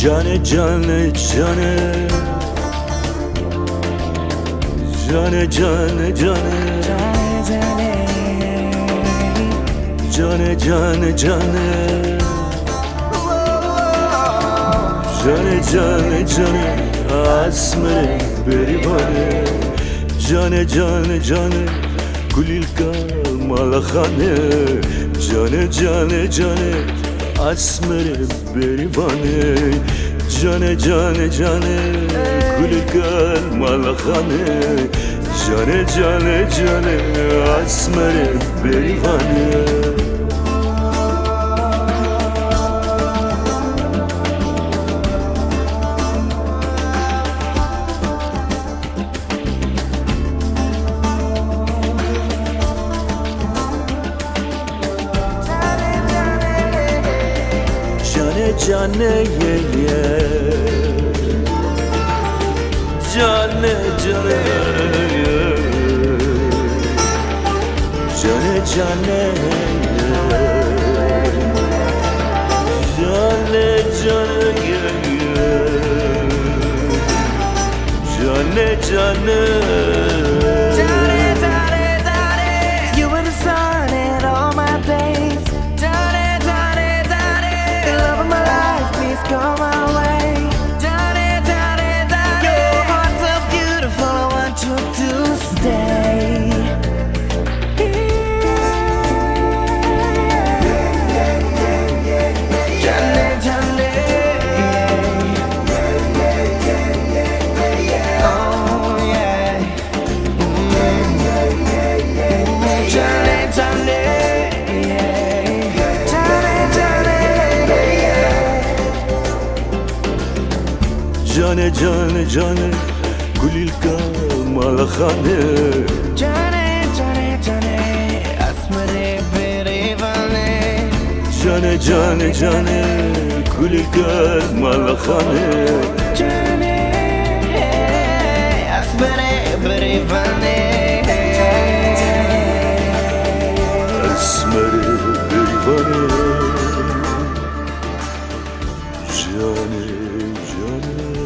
جانه جانه جانه جانه جانه جانه جانه جانه جانه جانه جانه جانه اسمره بریوانه جانه جانه جانه گلیلکا مالخانه جانه جانه جانه اسمره بریوانه جانه جانه جانه گلیلکا مالخانه جانه جانه جانه اسمره بریوانه جانه یه جانه جانه جانه جانه جانه جانه جانه جانه You were the sun in all my days. The love of my life, please come my way. Your heart's so beautiful, I want you to stay. جانه جانه جانه گلیلکا مالخانه جانه جانه جانه اسمره بریوانه جانه جانه جانه گلیلکا مالخانه جانه اسمره بریوانه اسمره بریوانه جانه جانه